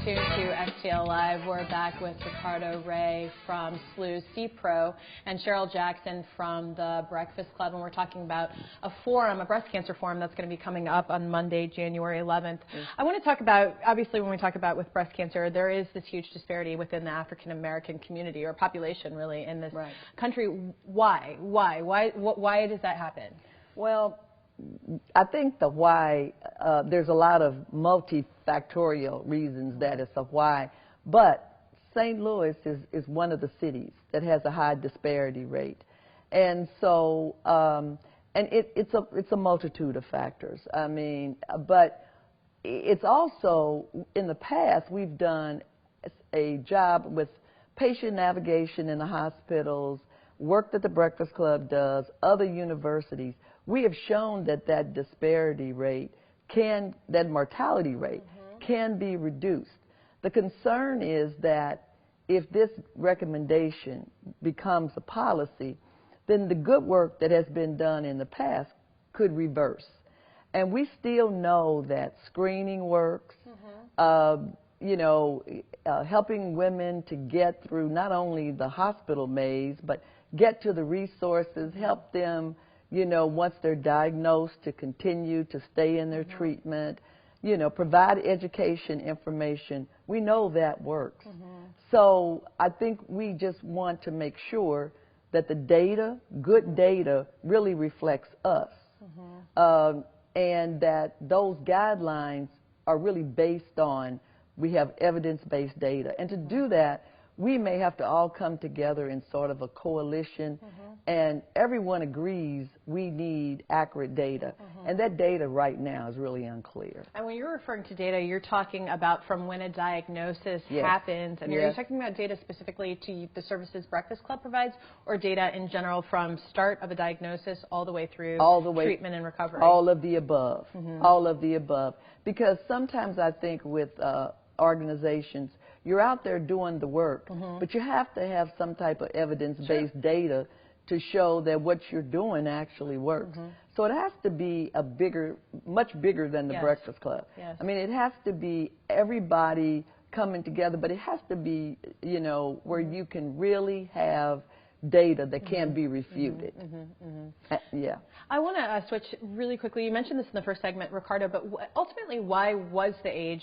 tuned to STL Live. We're back with Ricardo Rey from SLU CPRO and Cheryl Jackson from the Breakfast Club, and we're talking about a forum, a breast cancer forum that's going to be coming up on Monday, January 11th. I want to talk about, obviously when we talk about with breast cancer, there is this huge disparity within the African American community or population really in this country. Why does that happen? Well, I think the why, there's a lot of multifactorial reasons that it's a why, but St. Louis is one of the cities that has a high disparity rate. And so, it's a multitude of factors. I mean, but it's also, in the past, we've done a job with patient navigation in the hospitals, work that the Breakfast Club does, other universities. We have shown that that disparity rate that mortality rate can be reduced. The concern is that if this recommendation becomes a policy, then the good work that has been done in the past could reverse. And we still know that screening works, you know, helping women to get through not only the hospital maze, but get to the resources, help them, you know, once they're diagnosed to continue to stay in their treatment, you know, provide education, information. We know that works. So I think we just want to make sure that the data, good data, really reflects us. And that those guidelines are really based on, we have evidence-based data. And to do that, we may have to all come together in sort of a coalition, and everyone agrees we need accurate data. And that data right now is really unclear. And when you're referring to data, you're talking about from when a diagnosis happens, and are you talking about data specifically to the services Breakfast Club provides, or data in general from start of a diagnosis all the way through treatment and recovery? All of the above. All of the above. Because sometimes I think with organizations, you're out there doing the work, but you have to have some type of evidence-based data to show that what you're doing actually works. So it has to be a bigger, much bigger than the Breakfast Club. I mean, it has to be everybody coming together, but it has to be, you know, where you can really have data that can be refuted. I want to switch really quickly. You mentioned this in the first segment, Ricardo, but ultimately, why was the age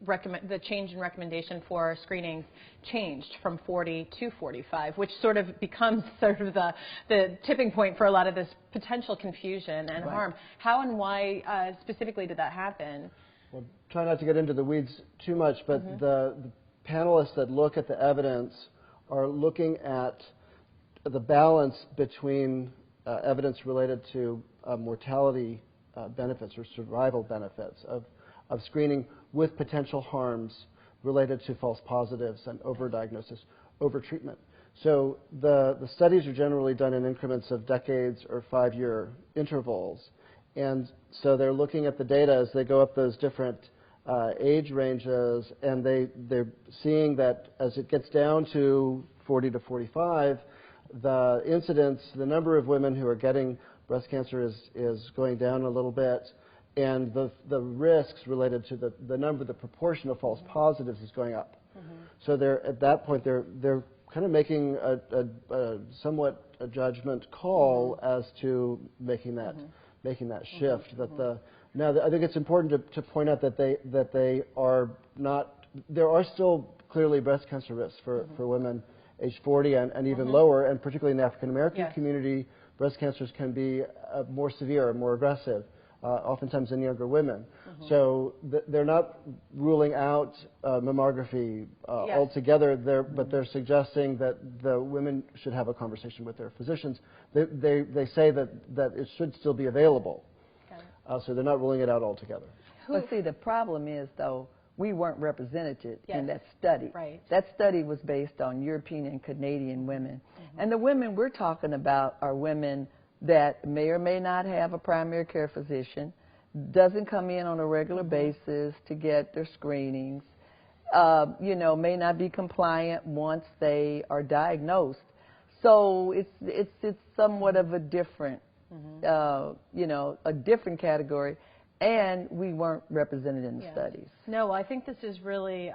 the change in recommendation for screenings changed from 40 to 45, which sort of becomes sort of the tipping point for a lot of this potential confusion and harm. How and why specifically did that happen? Well, try not to get into the weeds too much, but the panelists that look at the evidence are looking at the balance between evidence related to mortality benefits or survival benefits of screening with potential harms related to false positives and overdiagnosis, overtreatment. So the studies are generally done in increments of decades or 5-year intervals. And so they're looking at the data as they go up those different age ranges, and they're seeing that as it gets down to 40 to 45, the incidence, the number of women who are getting breast cancer is going down a little bit, and the risks related to the proportion of false positives is going up. So at that point, they're kind of making a somewhat a judgment call as to making that shift. Now I think it's important to point out that they are not. There are still clearly breast cancer risks for women age 40 and even lower, and particularly in the African American community, breast cancers can be more severe and more aggressive. Oftentimes in younger women. So they're not ruling out mammography altogether, but they're suggesting that the women should have a conversation with their physicians. They say that it should still be available. So they're not ruling it out altogether. But see, the problem is, though, we weren't represented in that study. That study was based on European and Canadian women. And the women we're talking about are women that may or may not have a primary care physician, doesn't come in on a regular basis to get their screenings, you know, may not be compliant once they are diagnosed. So it's somewhat of a different, you know, a different category. and we weren't represented in the studies. No, I think this is really,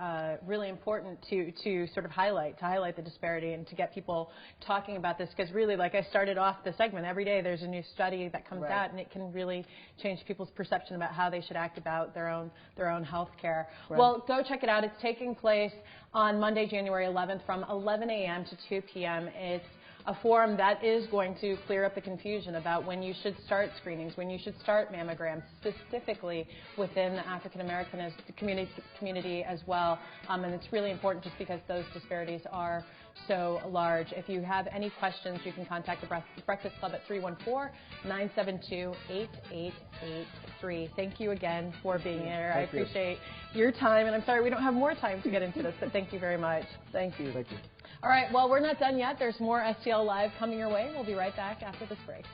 really important to sort of highlight the disparity and to get people talking about this, because really, like I started off the segment, every day there's a new study that comes out, and it can really change people's perception about how they should act about their own health care. Right. Well, go check it out. It's taking place on Monday, January 11th from 11 a.m. to 2 p.m. It's a forum that is going to clear up the confusion about when you should start screenings, when you should start mammograms, specifically within the African American community as well. And it's really important just because those disparities are so large. If you have any questions, you can contact the Breakfast Club at 314-972-8883. Thank you again for being here. I appreciate your time, and I'm sorry we don't have more time to get into this, but thank you very much. Thank you. Thank you. All right, well, we're not done yet. There's more STL Live coming your way. We'll be right back after this break.